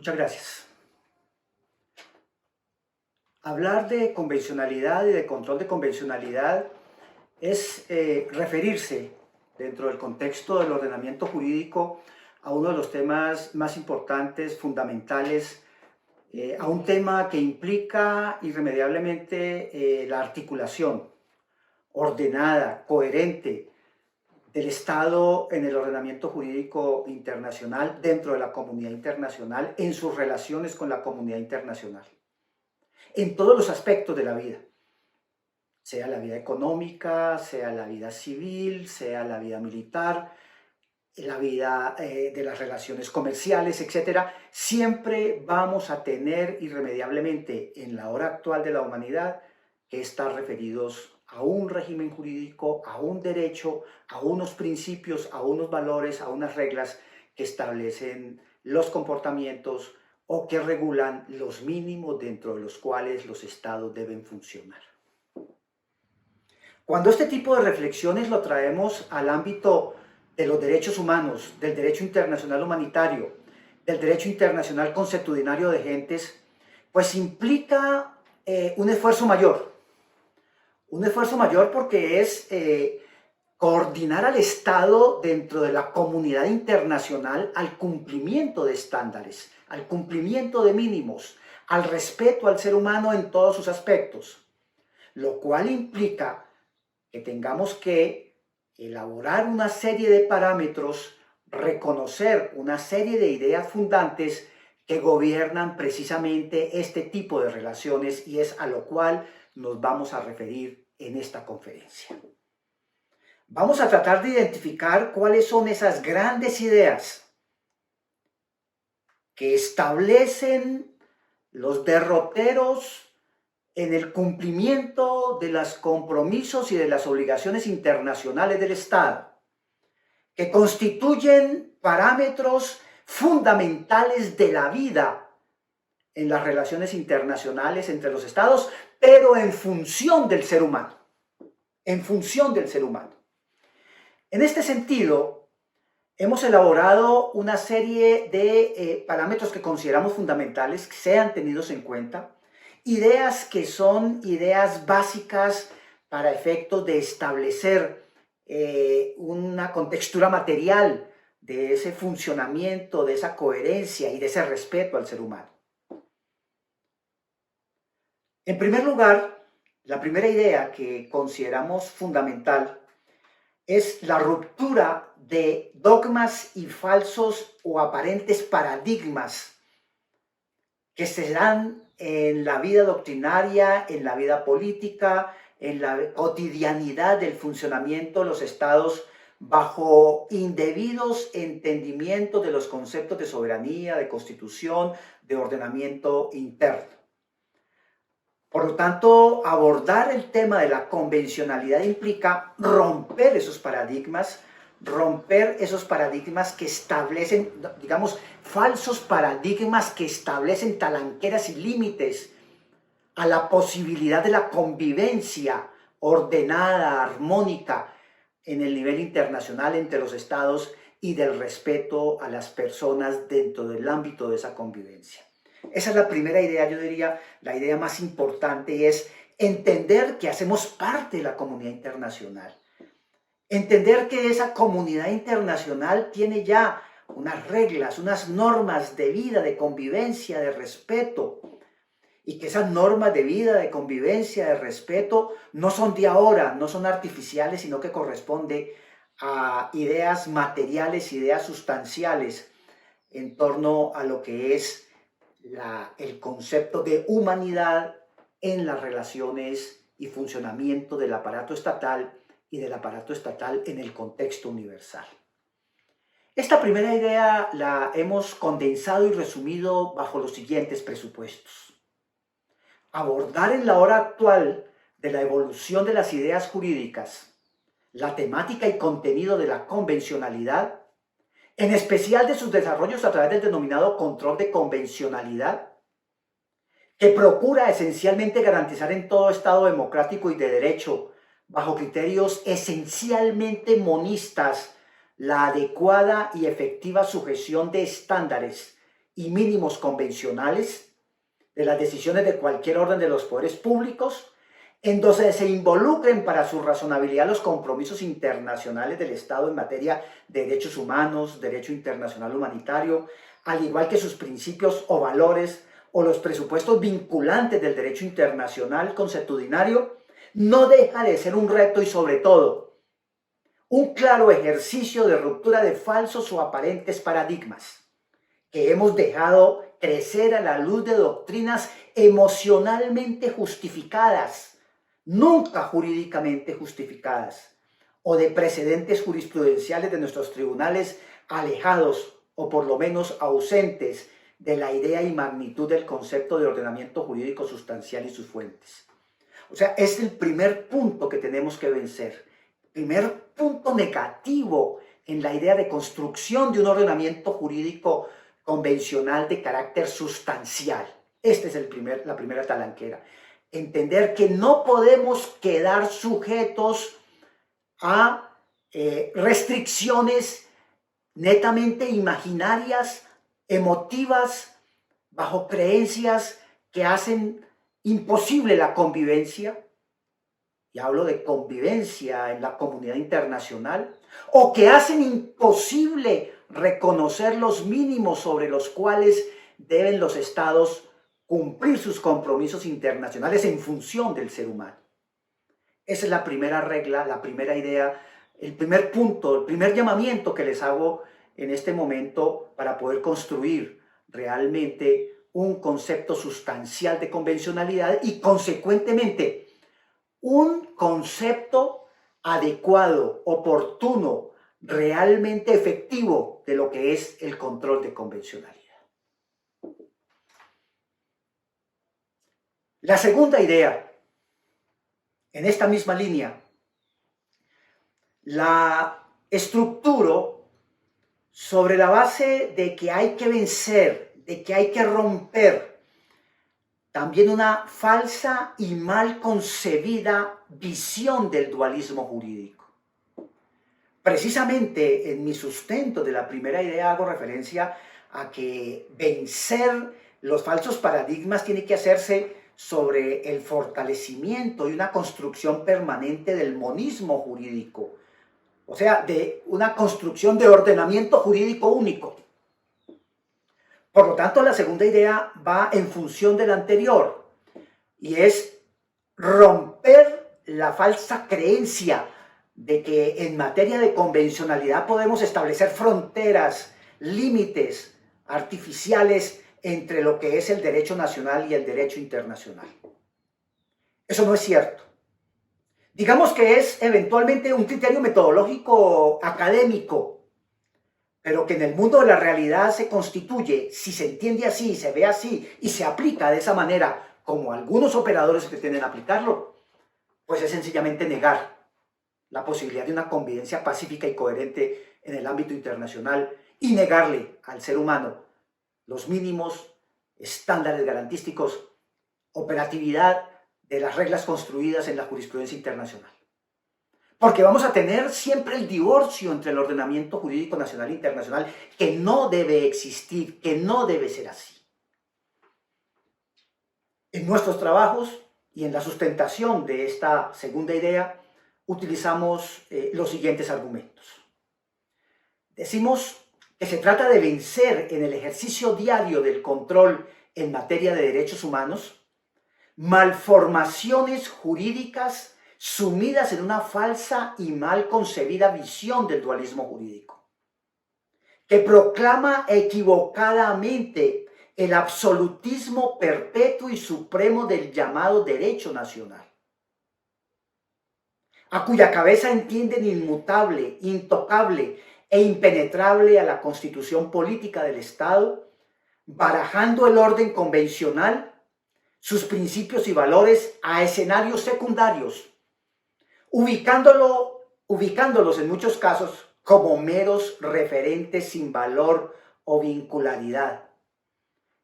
Muchas gracias. Hablar de convencionalidad y de control de convencionalidad es referirse dentro del contexto del ordenamiento jurídico a uno de los temas más importantes, fundamentales, a un tema que implica irremediablemente la articulación ordenada, coherente del Estado en el ordenamiento jurídico internacional, dentro de la comunidad internacional, en sus relaciones con la comunidad internacional, en todos los aspectos de la vida, sea la vida económica, sea la vida civil, sea la vida militar, la vida de las relaciones comerciales, etcétera. Siempre vamos a tener irremediablemente en la hora actual de la humanidad que estar referidos a un régimen jurídico, a un derecho, a unos principios, a unos valores, a unas reglas que establecen los comportamientos o que regulan los mínimos dentro de los cuales los estados deben funcionar. Cuando este tipo de reflexiones lo traemos al ámbito de los derechos humanos, del derecho internacional humanitario, del derecho internacional consuetudinario de gentes, pues implica un esfuerzo mayor. Un esfuerzo mayor porque es coordinar al Estado dentro de la comunidad internacional al cumplimiento de estándares, al cumplimiento de mínimos, al respeto al ser humano en todos sus aspectos, lo cual implica que tengamos que elaborar una serie de parámetros, reconocer una serie de ideas fundantes que gobiernan precisamente este tipo de relaciones, y es a lo cual nos vamos a referir en esta conferencia. Vamos a tratar de identificar cuáles son esas grandes ideas que establecen los derroteros en el cumplimiento de los compromisos y de las obligaciones internacionales del Estado, que constituyen parámetros fundamentales de la vida en las relaciones internacionales entre los Estados, pero en función del ser humano, en función del ser humano. En este sentido, hemos elaborado una serie de parámetros que consideramos fundamentales, que sean tenidos en cuenta, ideas que son ideas básicas para efectos de establecer una contextura material de ese funcionamiento, de esa coherencia y de ese respeto al ser humano. En primer lugar, la primera idea que consideramos fundamental es la ruptura de dogmas y falsos o aparentes paradigmas que se dan en la vida doctrinaria, en la vida política, en la cotidianidad del funcionamiento de los estados bajo indebidos entendimientos de los conceptos de soberanía, de constitución, de ordenamiento interno. Por lo tanto, abordar el tema de la convencionalidad implica romper esos paradigmas que establecen, digamos, falsos paradigmas que establecen talanqueras y límites a la posibilidad de la convivencia ordenada, armónica en el nivel internacional entre los estados y del respeto a las personas dentro del ámbito de esa convivencia. Esa es la primera idea, yo diría, la idea más importante es entender que hacemos parte de la comunidad internacional. Entender que esa comunidad internacional tiene ya unas reglas, unas normas de vida, de convivencia, de respeto, y que esas normas de vida, de convivencia, de respeto, no son de ahora, no son artificiales, sino que corresponde a ideas materiales, ideas sustanciales en torno a lo que es el concepto de humanidad en las relaciones y funcionamiento del aparato estatal y del aparato estatal en el contexto universal. Esta primera idea la hemos condensado y resumido bajo los siguientes presupuestos. Abordar en la hora actual de la evolución de las ideas jurídicas la temática y contenido de la convencionalidad, en especial de sus desarrollos a través del denominado control de convencionalidad, que procura esencialmente garantizar en todo Estado democrático y de derecho, bajo criterios esencialmente monistas, la adecuada y efectiva sujeción de estándares y mínimos convencionales de las decisiones de cualquier orden de los poderes públicos, en donde se involucren para su razonabilidad los compromisos internacionales del Estado en materia de derechos humanos, derecho internacional humanitario, al igual que sus principios o valores o los presupuestos vinculantes del derecho internacional consuetudinario, no deja de ser un reto y sobre todo un claro ejercicio de ruptura de falsos o aparentes paradigmas que hemos dejado crecer a la luz de doctrinas emocionalmente justificadas, nunca jurídicamente justificadas, o de precedentes jurisprudenciales de nuestros tribunales alejados o por lo menos ausentes de la idea y magnitud del concepto de ordenamiento jurídico sustancial y sus fuentes. O sea, es el primer punto que tenemos que vencer, primer punto negativo en la idea de construcción de un ordenamiento jurídico convencional de carácter sustancial. Esta es la primera talanquera. Entender que no podemos quedar sujetos a restricciones netamente imaginarias, emotivas, bajo creencias que hacen imposible la convivencia, y hablo de convivencia en la comunidad internacional, o que hacen imposible reconocer los mínimos sobre los cuales deben los estados cumplir sus compromisos internacionales en función del ser humano. Esa es la primera regla, la primera idea, el primer punto, el primer llamamiento que les hago en este momento para poder construir realmente un concepto sustancial de convencionalidad y consecuentemente un concepto adecuado, oportuno, realmente efectivo de lo que es el control de convencionalidad. La segunda idea, en esta misma línea, la estructuro sobre la base de que hay que vencer, de que hay que romper también una falsa y mal concebida visión del dualismo jurídico. Precisamente en mi sustento de la primera idea hago referencia a que vencer los falsos paradigmas tiene que hacerse sobre el fortalecimiento y una construcción permanente del monismo jurídico, o sea, de una construcción de ordenamiento jurídico único. Por lo tanto, la segunda idea va en función de la anterior y es romper la falsa creencia de que en materia de convencionalidad podemos establecer fronteras, límites artificiales entre lo que es el derecho nacional y el derecho internacional. Eso no es cierto. Digamos que es eventualmente un criterio metodológico académico, pero que en el mundo de la realidad se constituye, si se entiende así, se ve así y se aplica de esa manera, como algunos operadores pretenden aplicarlo, pues es sencillamente negar la posibilidad de una convivencia pacífica y coherente en el ámbito internacional y negarle al ser humano los mínimos estándares garantísticos, operatividad de las reglas construidas en la jurisprudencia internacional. Porque vamos a tener siempre el divorcio entre el ordenamiento jurídico nacional e internacional, que no debe existir, que no debe ser así. En nuestros trabajos y en la sustentación de esta segunda idea, utilizamos los siguientes argumentos. Decimos que se trata de vencer en el ejercicio diario del control en materia de derechos humanos malformaciones jurídicas sumidas en una falsa y mal concebida visión del dualismo jurídico, que proclama equivocadamente el absolutismo perpetuo y supremo del llamado derecho nacional, a cuya cabeza entienden inmutable, intocable e impenetrable a la constitución política del Estado, barajando el orden convencional, sus principios y valores a escenarios secundarios, ubicándolos en muchos casos como meros referentes sin valor o vincularidad,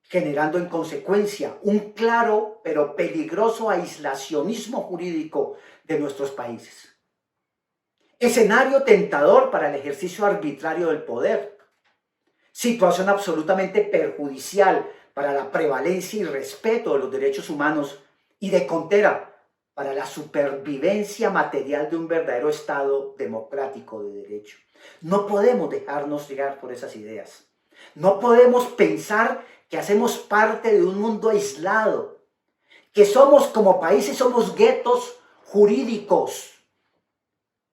generando en consecuencia un claro pero peligroso aislacionismo jurídico de nuestros países. Escenario tentador para el ejercicio arbitrario del poder, situación absolutamente perjudicial para la prevalencia y respeto de los derechos humanos y de contera para la supervivencia material de un verdadero Estado democrático de derecho. No podemos dejarnos llegar por esas ideas. No podemos pensar que hacemos parte de un mundo aislado, que somos como países, somos guetos jurídicos,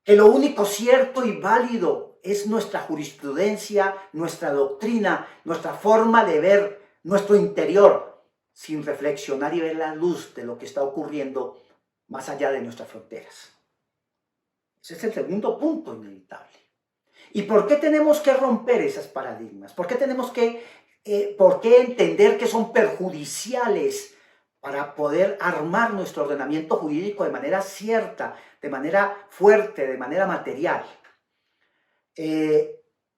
que lo único cierto y válido es nuestra jurisprudencia, nuestra doctrina, nuestra forma de ver nuestro interior, sin reflexionar y ver la luz de lo que está ocurriendo más allá de nuestras fronteras. Ese es el segundo punto inevitable. ¿Y por qué tenemos que romper esos paradigmas? ¿Por qué tenemos por qué entender que son perjudiciales para poder armar nuestro ordenamiento jurídico de manera cierta, de manera fuerte, de manera material?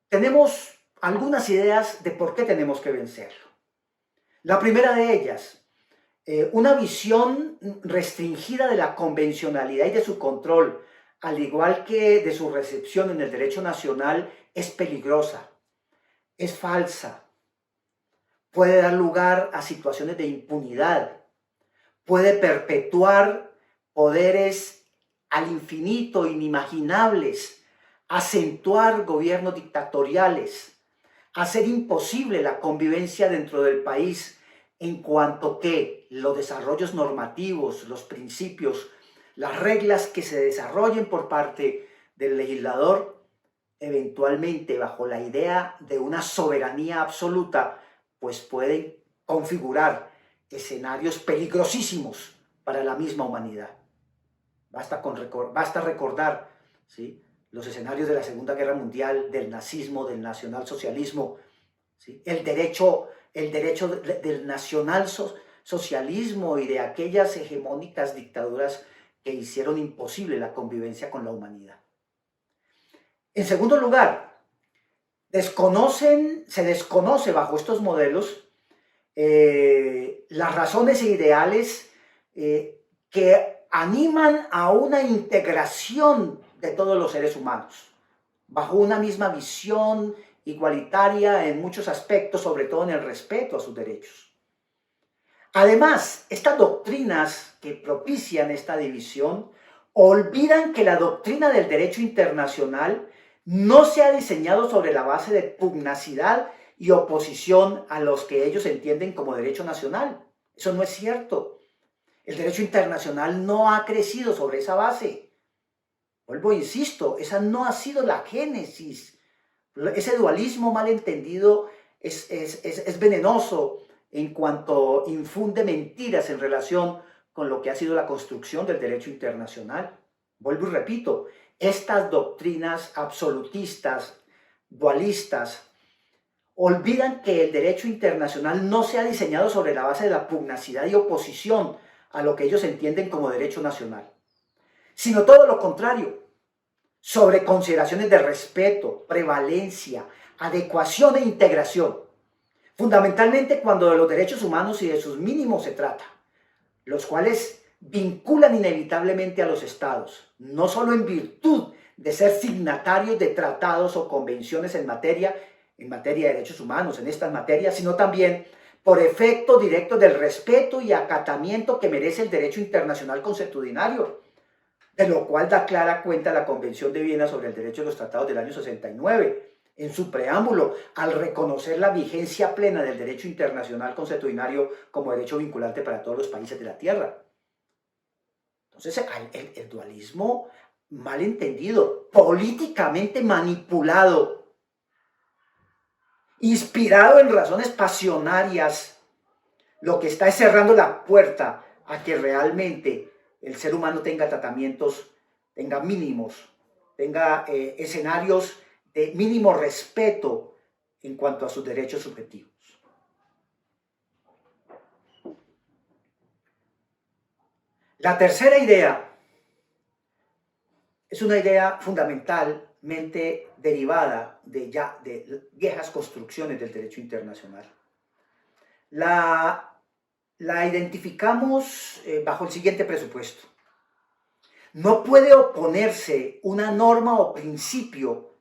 Tenemos algunas ideas de por qué tenemos que vencerlo. La primera de ellas, una visión restringida de la convencionalidad y de su control, al igual que de su recepción en el derecho nacional, es peligrosa, es falsa, puede dar lugar a situaciones de impunidad, puede perpetuar poderes al infinito, inimaginables, acentuar gobiernos dictatoriales, hacer imposible la convivencia dentro del país, en cuanto que los desarrollos normativos, los principios, las reglas que se desarrollen por parte del legislador, eventualmente bajo la idea de una soberanía absoluta, pues pueden configurar escenarios peligrosísimos para la misma humanidad. Basta recordar, ¿sí?, los escenarios de la Segunda Guerra Mundial, del nazismo, del nacionalsocialismo, ¿sí?, el derecho del nacionalsocialismo y de aquellas hegemónicas dictaduras que hicieron imposible la convivencia con la humanidad. En segundo lugar, se desconoce bajo estos modelos las razones e ideales que animan a una integración de todos los seres humanos, bajo una misma visión igualitaria en muchos aspectos, sobre todo en el respeto a sus derechos. Además, estas doctrinas que propician esta división olvidan que la doctrina del derecho internacional no se ha diseñado sobre la base de pugnacidad y oposición a los que ellos entienden como derecho nacional. Eso no es cierto. El derecho internacional no ha crecido sobre esa base. Vuelvo, insisto, esa no ha sido la génesis. Ese dualismo mal entendido es venenoso en cuanto infunde mentiras en relación con lo que ha sido la construcción del derecho internacional. Vuelvo y repito, estas doctrinas absolutistas, dualistas, olvidan que el derecho internacional no se ha diseñado sobre la base de la pugnacidad y oposición a lo que ellos entienden como derecho nacional, sino todo lo contrario, sobre consideraciones de respeto, prevalencia, adecuación e integración, fundamentalmente cuando de los derechos humanos y de sus mínimos se trata, los cuales vinculan inevitablemente a los estados, no solo en virtud de ser signatarios de tratados o convenciones en materia de derechos humanos, en estas materias, sino también por efecto directo del respeto y acatamiento que merece el derecho internacional consuetudinario, de lo cual da clara cuenta la Convención de Viena sobre el Derecho de los Tratados del año 69, en su preámbulo, al reconocer la vigencia plena del derecho internacional consuetudinario como derecho vinculante para todos los países de la Tierra. Entonces, el dualismo mal entendido, políticamente manipulado, inspirado en razones pasionarias, lo que está es cerrando la puerta a que realmente el ser humano tenga tratamientos, tenga mínimos, tenga escenarios de mínimo respeto en cuanto a sus derechos subjetivos. La tercera idea es una idea fundamentalmente derivada de viejas construcciones del derecho internacional. La identificamos bajo el siguiente presupuesto. No puede oponerse una norma o principio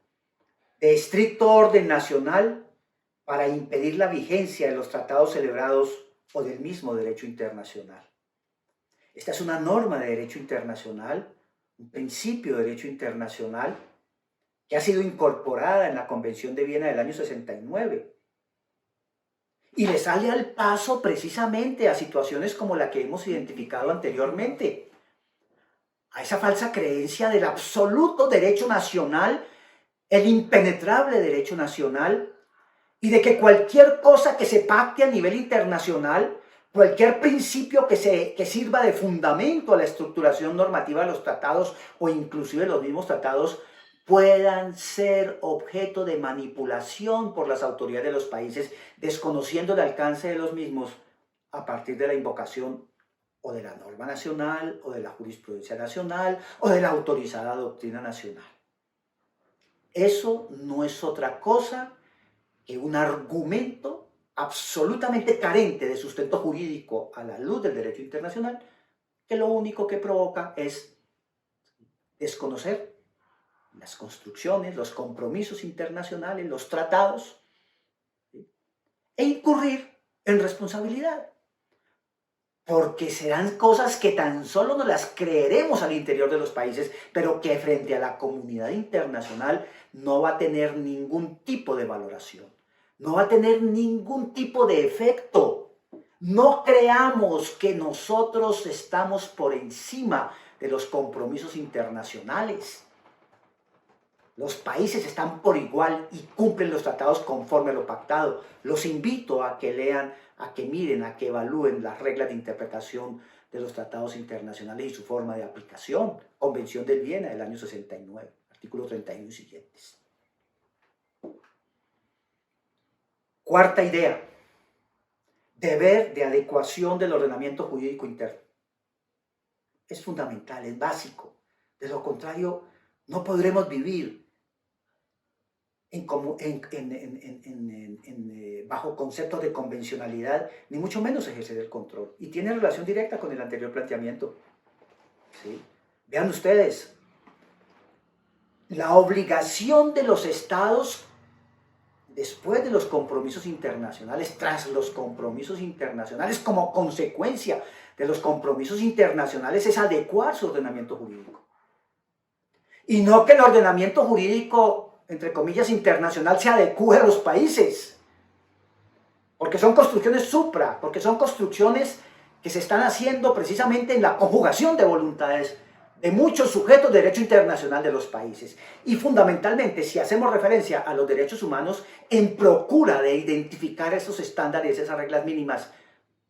de estricto orden nacional para impedir la vigencia de los tratados celebrados o del mismo derecho internacional. Esta es una norma de derecho internacional, un principio de derecho internacional que ha sido incorporada en la Convención de Viena del año 69 y le sale al paso precisamente a situaciones como la que hemos identificado anteriormente, a esa falsa creencia del absoluto derecho nacional, el impenetrable derecho nacional, y de que cualquier cosa que se pacte a nivel internacional, cualquier principio que sirva de fundamento a la estructuración normativa de los tratados o inclusive los mismos tratados, puedan ser objeto de manipulación por las autoridades de los países, desconociendo el alcance de los mismos a partir de la invocación o de la norma nacional, o de la jurisprudencia nacional, o de la autorizada doctrina nacional. Eso no es otra cosa que un argumento absolutamente carente de sustento jurídico a la luz del derecho internacional, que lo único que provoca es desconocer las construcciones, los compromisos internacionales, los tratados, ¿sí?, e incurrir en responsabilidad. Porque serán cosas que tan solo no las creeremos al interior de los países, pero que frente a la comunidad internacional no va a tener ningún tipo de valoración, no va a tener ningún tipo de efecto. No creamos que nosotros estamos por encima de los compromisos internacionales. Los países están por igual y cumplen los tratados conforme a lo pactado. Los invito a que lean, a que miren, a que evalúen las reglas de interpretación de los tratados internacionales y su forma de aplicación. Convención de Viena del año 69, artículo 31 y siguientes. Cuarta idea, deber de adecuación del ordenamiento jurídico interno. Es fundamental, es básico. De lo contrario, no podremos vivir bajo conceptos de convencionalidad, ni mucho menos ejercer el control. Y tiene relación directa con el anterior planteamiento. ¿Sí? Vean ustedes, la obligación de los estados, después de los compromisos internacionales, tras los compromisos internacionales, como consecuencia de los compromisos internacionales, es adecuar su ordenamiento jurídico. Y no que el ordenamiento jurídico, entre comillas, internacional, se adecue a los países. Porque son construcciones supra, porque son construcciones que se están haciendo precisamente en la conjugación de voluntades de muchos sujetos de derecho internacional de los países. Y fundamentalmente, si hacemos referencia a los derechos humanos, en procura de identificar esos estándares, esas reglas mínimas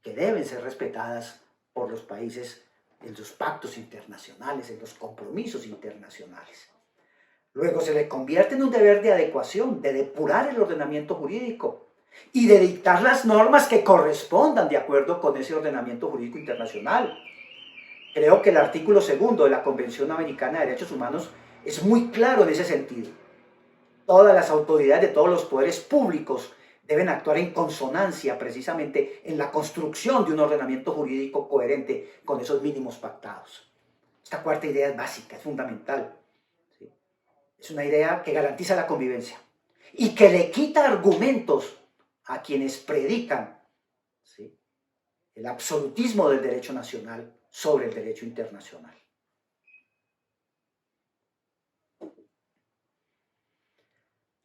que deben ser respetadas por los países en los pactos internacionales, en los compromisos internacionales. Luego se le convierte en un deber de adecuación, de depurar el ordenamiento jurídico y de dictar las normas que correspondan de acuerdo con ese ordenamiento jurídico internacional. Creo que el artículo 2 de la Convención Americana de Derechos Humanos es muy claro en ese sentido. Todas las autoridades de todos los poderes públicos deben actuar en consonancia precisamente en la construcción de un ordenamiento jurídico coherente con esos mínimos pactados. Esta cuarta idea es básica, es fundamental. ¿Sí? Es una idea que garantiza la convivencia y que le quita argumentos a quienes predican, ¿sí?, el absolutismo del derecho nacional sobre el derecho internacional.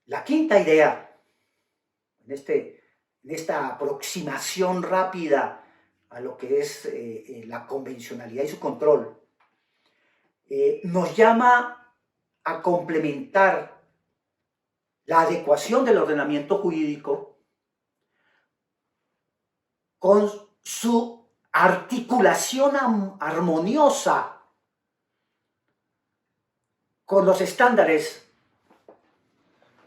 La quinta idea, en esta aproximación rápida a lo que es la convencionalidad y su control, nos llama a complementar la adecuación del ordenamiento jurídico con su articulación armoniosa con los estándares,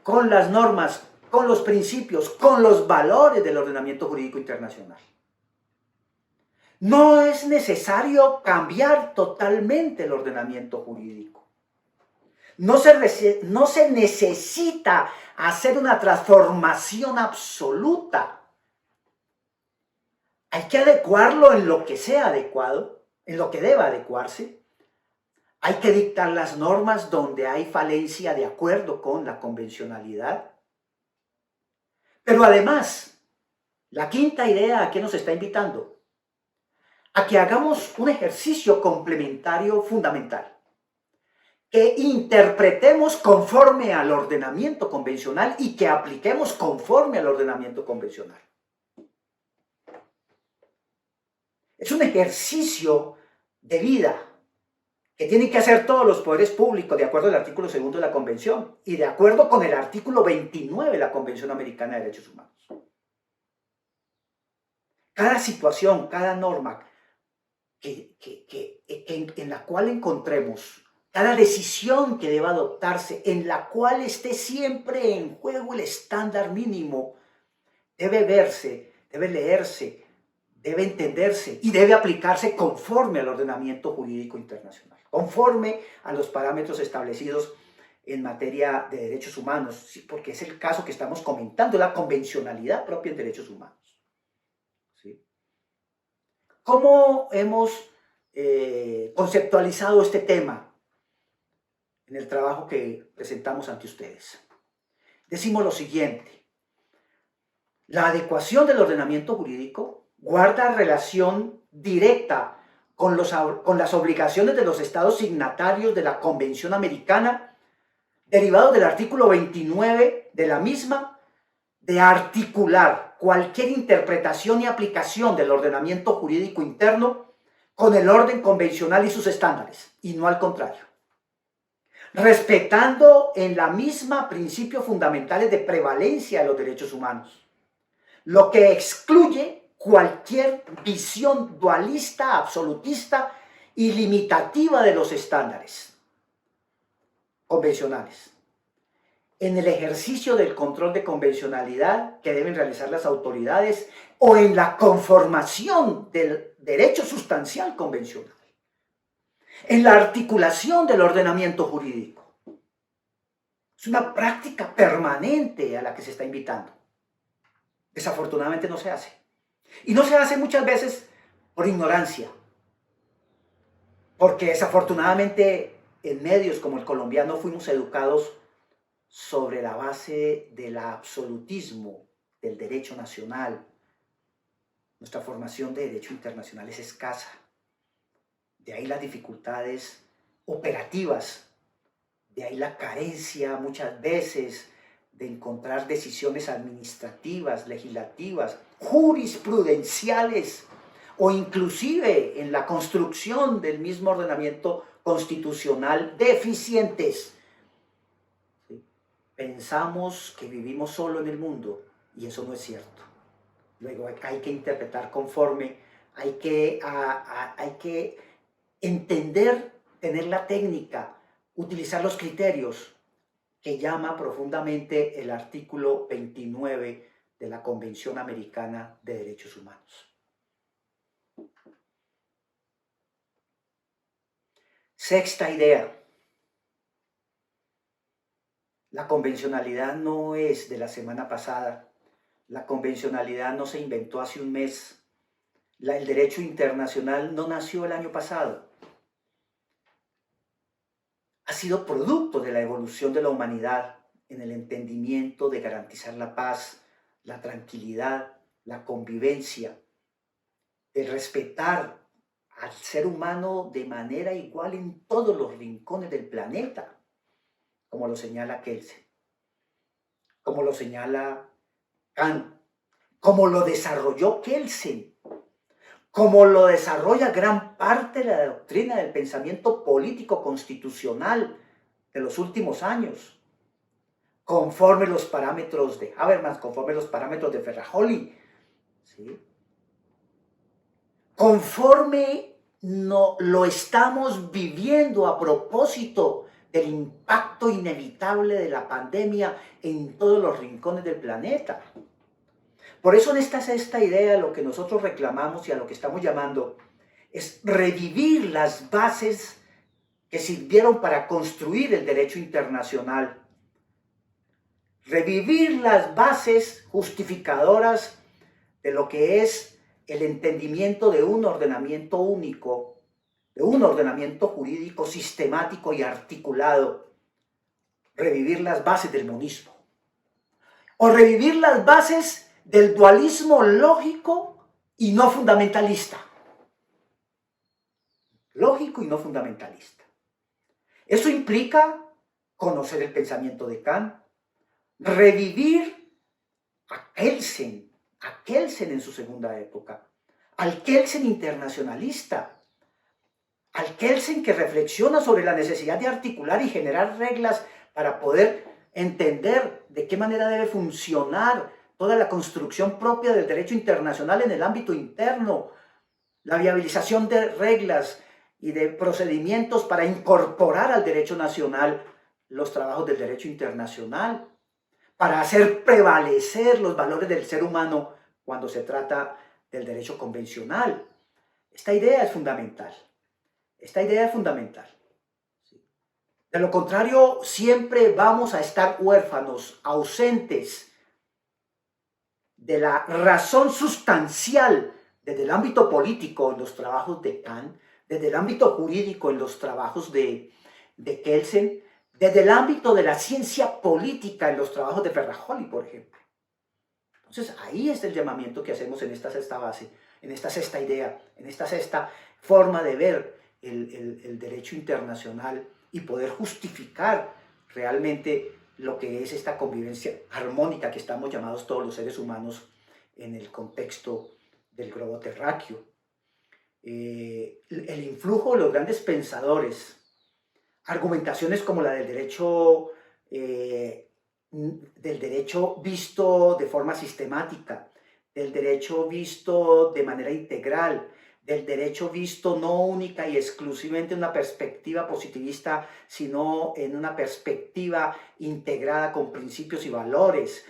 con las normas, con los principios, con los valores del ordenamiento jurídico internacional. No es necesario cambiar totalmente el ordenamiento jurídico. No se necesita hacer una transformación absoluta. Hay que adecuarlo en lo que sea adecuado, en lo que deba adecuarse. Hay que dictar las normas donde hay falencia de acuerdo con la convencionalidad. Pero además, la quinta idea a que nos está invitando, a que hagamos un ejercicio complementario fundamental, que interpretemos conforme al ordenamiento convencional y que apliquemos conforme al ordenamiento convencional. Es un ejercicio de vida que tienen que hacer todos los poderes públicos de acuerdo al artículo 2 de la Convención y de acuerdo con el artículo 29 de la Convención Americana de Derechos Humanos. Cada situación, cada norma en la cual encontremos, cada decisión que deba adoptarse, en la cual esté siempre en juego el estándar mínimo, debe verse, debe leerse, debe entenderse y debe aplicarse conforme al ordenamiento jurídico internacional, conforme a los parámetros establecidos en materia de derechos humanos, porque es el caso que estamos comentando, la convencionalidad propia en derechos humanos. ¿Sí? ¿Cómo hemos conceptualizado este tema en el trabajo que presentamos ante ustedes? Decimos lo siguiente: la adecuación del ordenamiento jurídico guarda relación directa con las obligaciones de los estados signatarios de la Convención Americana, derivado del artículo 29 de la misma, de articular cualquier interpretación y aplicación del ordenamiento jurídico interno con el orden convencional y sus estándares, y no al contrario, respetando en la misma principios fundamentales de prevalencia de los derechos humanos, lo que excluye cualquier visión dualista, absolutista y limitativa de los estándares convencionales. En el ejercicio del control de convencionalidad que deben realizar las autoridades o en la conformación del derecho sustancial convencional, en la articulación del ordenamiento jurídico. Es una práctica permanente a la que se está invitando. Desafortunadamente no se hace. Y no se hace muchas veces por ignorancia, porque desafortunadamente en medios como el colombiano fuimos educados sobre la base del absolutismo del derecho nacional. Nuestra formación de derecho internacional es escasa. De ahí las dificultades operativas, de ahí la carencia muchas veces de encontrar decisiones administrativas, legislativas, jurisprudenciales o inclusive en la construcción del mismo ordenamiento constitucional deficientes. Pensamos que vivimos solo en el mundo y eso no es cierto. Luego hay que interpretar conforme, hay que entender, tener la técnica, utilizar los criterios que llama profundamente el artículo 29 de la Convención Americana de Derechos Humanos. Sexta idea. La convencionalidad no es de la semana pasada. La convencionalidad no se inventó hace un mes. El derecho internacional no nació el año pasado. Ha sido producto de la evolución de la humanidad en el entendimiento de garantizar la paz, la tranquilidad, la convivencia, de respetar al ser humano de manera igual en todos los rincones del planeta, como lo señala Kelsen, como lo señala Kant, como lo desarrolló Kelsen, como lo desarrolla gran parte de la doctrina del pensamiento político constitucional de los últimos años, conforme los parámetros de Habermas, conforme los parámetros de Ferrajoli, ¿sí? Conforme no, lo estamos viviendo a propósito del impacto inevitable de la pandemia en todos los rincones del planeta. Por eso en esta sexta idea lo que nosotros reclamamos y a lo que estamos llamando es revivir las bases que sirvieron para construir el derecho internacional. Revivir las bases justificadoras de lo que es el entendimiento de un ordenamiento único, de un ordenamiento jurídico sistemático y articulado. Revivir las bases del monismo. o revivir las bases del dualismo lógico y no fundamentalista. Lógico y no fundamentalista. Eso implica conocer el pensamiento de Kant, revivir a Kelsen en su segunda época, al Kelsen internacionalista, al Kelsen que reflexiona sobre la necesidad de articular y generar reglas para poder entender de qué manera debe funcionar toda la construcción propia del derecho internacional en el ámbito interno, la viabilización de reglas y de procedimientos para incorporar al derecho nacional los trabajos del derecho internacional, para hacer prevalecer los valores del ser humano cuando se trata del derecho convencional. Esta idea es fundamental. Esta idea es fundamental. De lo contrario, siempre vamos a estar huérfanos, ausentes de la razón sustancial desde el ámbito político en los trabajos de Kant, desde el ámbito jurídico en los trabajos de Kelsen, desde el ámbito de la ciencia política en los trabajos de Ferrajoli, por ejemplo. Entonces, ahí es el llamamiento que hacemos en esta sexta base, en esta sexta idea, en esta sexta forma de ver el derecho internacional y poder justificar realmente lo que es esta convivencia armónica que estamos llamados todos los seres humanos en el contexto del globo terráqueo. El influjo de los grandes pensadores, argumentaciones como la del derecho visto de forma sistemática, del derecho visto de manera integral, del derecho visto no única y exclusivamente en una perspectiva positivista, sino en una perspectiva integrada con principios y valores,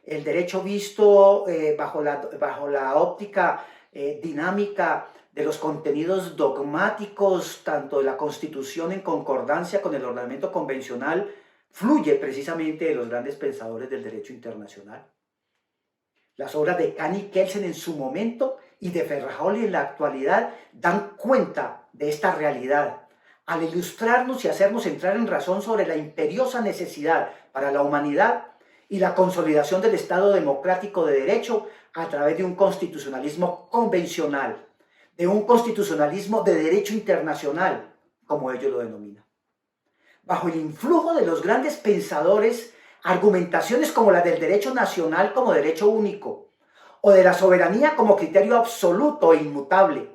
el derecho visto bajo la óptica dinámica de los contenidos dogmáticos, tanto de la Constitución en concordancia con el ordenamiento convencional, fluye precisamente de los grandes pensadores del derecho internacional. Las obras de Kant y Kelsen en su momento y de Ferrajoli en la actualidad dan cuenta de esta realidad, al ilustrarnos y hacernos entrar en razón sobre la imperiosa necesidad para la humanidad y la consolidación del Estado democrático de derecho a través de un constitucionalismo convencional, de un constitucionalismo de derecho internacional, como ellos lo denominan. Bajo el influjo de los grandes pensadores, argumentaciones como la del derecho nacional como derecho único, o de la soberanía como criterio absoluto e inmutable,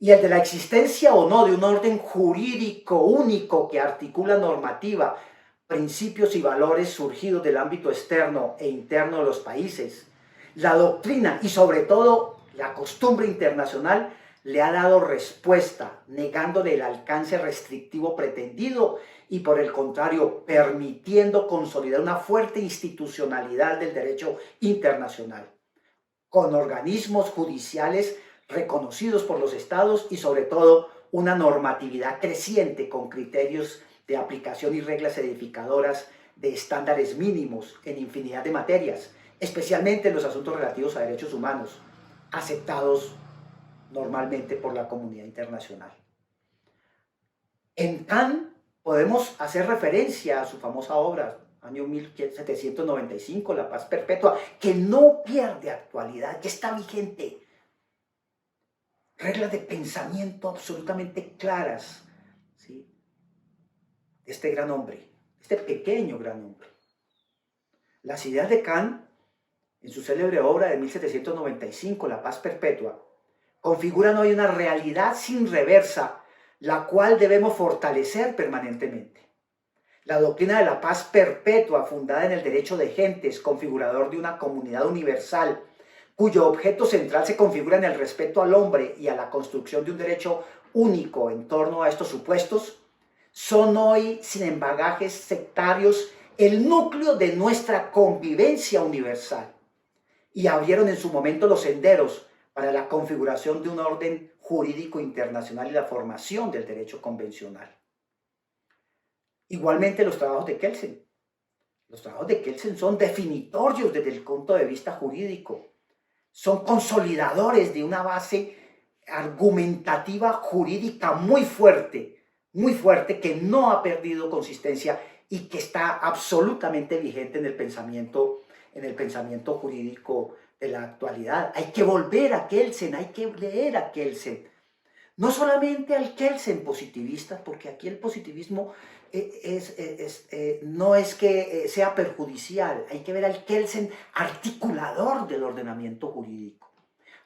y el de la existencia o no de un orden jurídico único que articula normativa, principios y valores surgidos del ámbito externo e interno de los países, la doctrina y sobre todo la costumbre internacional le ha dado respuesta, negándole el alcance restrictivo pretendido y por el contrario, permitiendo consolidar una fuerte institucionalidad del derecho internacional, con organismos judiciales reconocidos por los estados y sobre todo una normatividad creciente con criterios de aplicación y reglas edificadoras de estándares mínimos en infinidad de materias, especialmente en los asuntos relativos a derechos humanos, aceptados normalmente por la comunidad internacional. En Kant podemos hacer referencia a su famosa obra, año 1795, La Paz Perpetua, que no pierde actualidad, que está vigente. Reglas de pensamiento absolutamente claras, ¿sí?, de este gran hombre, este pequeño gran hombre. Las ideas de Kant, en su célebre obra de 1795, La Paz Perpetua, configuran hoy una realidad sin reversa, la cual debemos fortalecer permanentemente. La doctrina de la paz perpetua, fundada en el derecho de gentes, configurador de una comunidad universal, cuyo objeto central se configura en el respeto al hombre y a la construcción de un derecho único en torno a estos supuestos, son hoy, sin embagajes sectarios, el núcleo de nuestra convivencia universal y abrieron en su momento los senderos para la configuración de un orden jurídico internacional y la formación del derecho convencional. Igualmente los trabajos de Kelsen. Los trabajos de Kelsen son definitorios desde el punto de vista jurídico. Son consolidadores de una base argumentativa jurídica muy fuerte que no ha perdido consistencia y que está absolutamente vigente en el pensamiento en el pensamiento jurídico de la actualidad. Hay que volver a Kelsen, hay que leer a Kelsen. No solamente al Kelsen positivista, porque aquí el positivismo no es que sea perjudicial, hay que ver al Kelsen articulador del ordenamiento jurídico,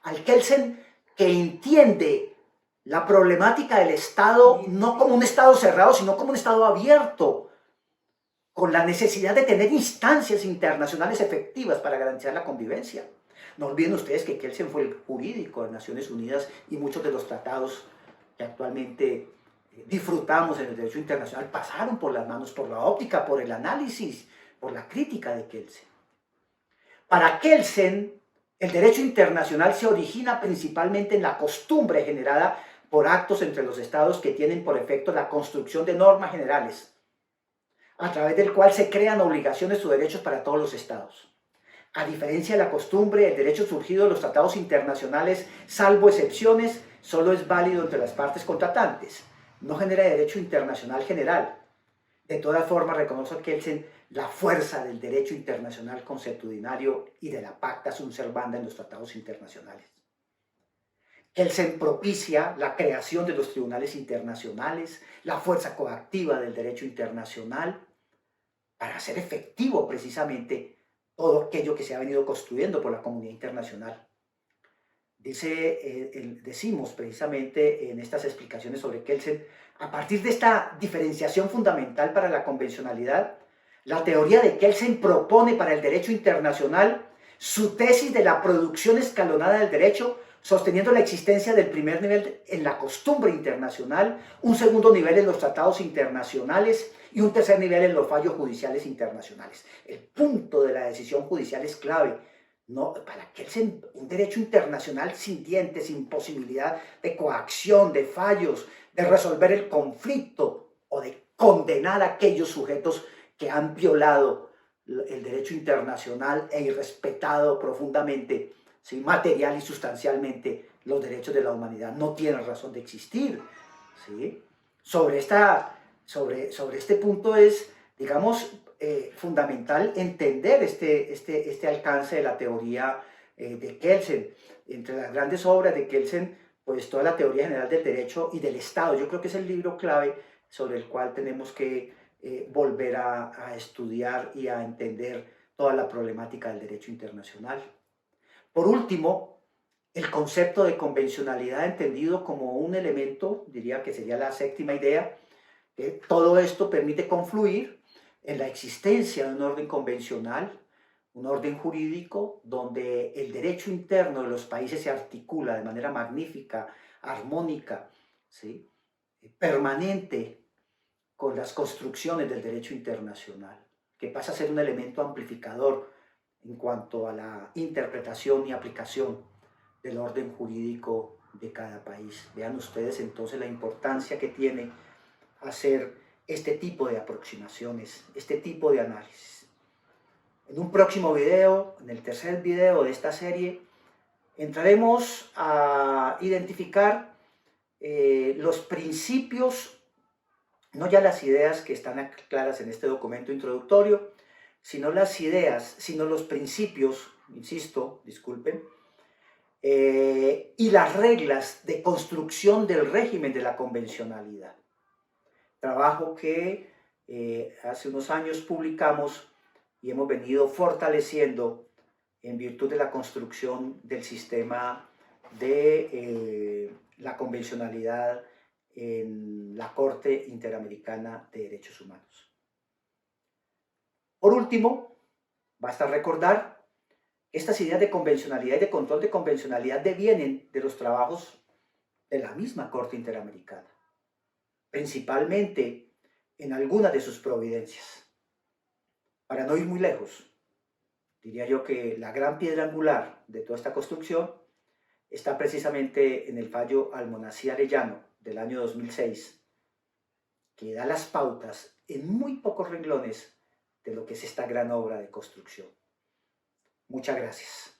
al Kelsen que entiende la problemática del Estado no como un Estado cerrado, sino como un Estado abierto, con la necesidad de tener instancias internacionales efectivas para garantizar la convivencia. No olviden ustedes que Kelsen fue el jurídico de Naciones Unidas y muchos de los tratados que actualmente disfrutamos en el derecho internacional pasaron por las manos, por la óptica, por el análisis, por la crítica de Kelsen. Para Kelsen, el derecho internacional se origina principalmente en la costumbre generada por actos entre los estados que tienen por efecto la construcción de normas generales, a través del cual se crean obligaciones o derechos para todos los estados. A diferencia de la costumbre, el derecho surgido de los tratados internacionales, salvo excepciones, solo es válido entre las partes contratantes. No genera derecho internacional general. De todas formas, reconoce Kelsen la fuerza del derecho internacional consuetudinario y de la pacta sunt servanda en los tratados internacionales. Kelsen propicia la creación de los tribunales internacionales, la fuerza coactiva del derecho internacional, para hacer efectivo precisamente todo aquello que se ha venido construyendo por la comunidad internacional. Decimos precisamente en estas explicaciones sobre Kelsen, a partir de esta diferenciación fundamental para la convencionalidad, la teoría de Kelsen propone para el derecho internacional su tesis de la producción escalonada del derecho, sosteniendo la existencia del primer nivel en la costumbre internacional, un segundo nivel en los tratados internacionales y un tercer nivel en los fallos judiciales internacionales. El punto de la decisión judicial es clave. No, para Kelsen, un derecho internacional sin dientes, sin posibilidad de coacción, de fallos, de resolver el conflicto o de condenar a aquellos sujetos que han violado el derecho internacional e irrespetado profundamente, ¿sí?, material y sustancialmente los derechos de la humanidad. No tienen razón de existir, ¿sí? Sobre este punto es, digamos, fundamental entender este alcance de la teoría de Kelsen. Entre las grandes obras de Kelsen, pues toda la teoría general del derecho y del Estado. Yo creo que es el libro clave sobre el cual tenemos que volver a estudiar y a entender toda la problemática del derecho internacional. Por último, el concepto de convencionalidad entendido como un elemento, diría que sería la séptima idea, que todo esto permite confluir en la existencia de un orden convencional, un orden jurídico donde el derecho interno de los países se articula de manera magnífica, armónica, ¿sí?, permanente con las construcciones del derecho internacional, que pasa a ser un elemento amplificador en cuanto a la interpretación y aplicación del orden jurídico de cada país. Vean ustedes entonces la importancia que tiene hacer este tipo de aproximaciones, este tipo de análisis. En un próximo video, en el tercer video de esta serie, entraremos a identificar los principios, no ya las ideas que están claras en este documento introductorio, sino las ideas, sino los principios, insisto, disculpen, y las reglas de construcción del régimen de la convencionalidad. Trabajo que hace unos años publicamos y hemos venido fortaleciendo en virtud de la construcción del sistema de la convencionalidad en la Corte Interamericana de Derechos Humanos. Por último, basta recordar que estas ideas de convencionalidad y de control de convencionalidad devienen de los trabajos de la misma Corte Interamericana, principalmente en algunas de sus providencias. Para no ir muy lejos, diría yo que la gran piedra angular de toda esta construcción está precisamente en el fallo Almonacid-Arellano del año 2006, que da las pautas en muy pocos renglones de lo que es esta gran obra de construcción. Muchas gracias.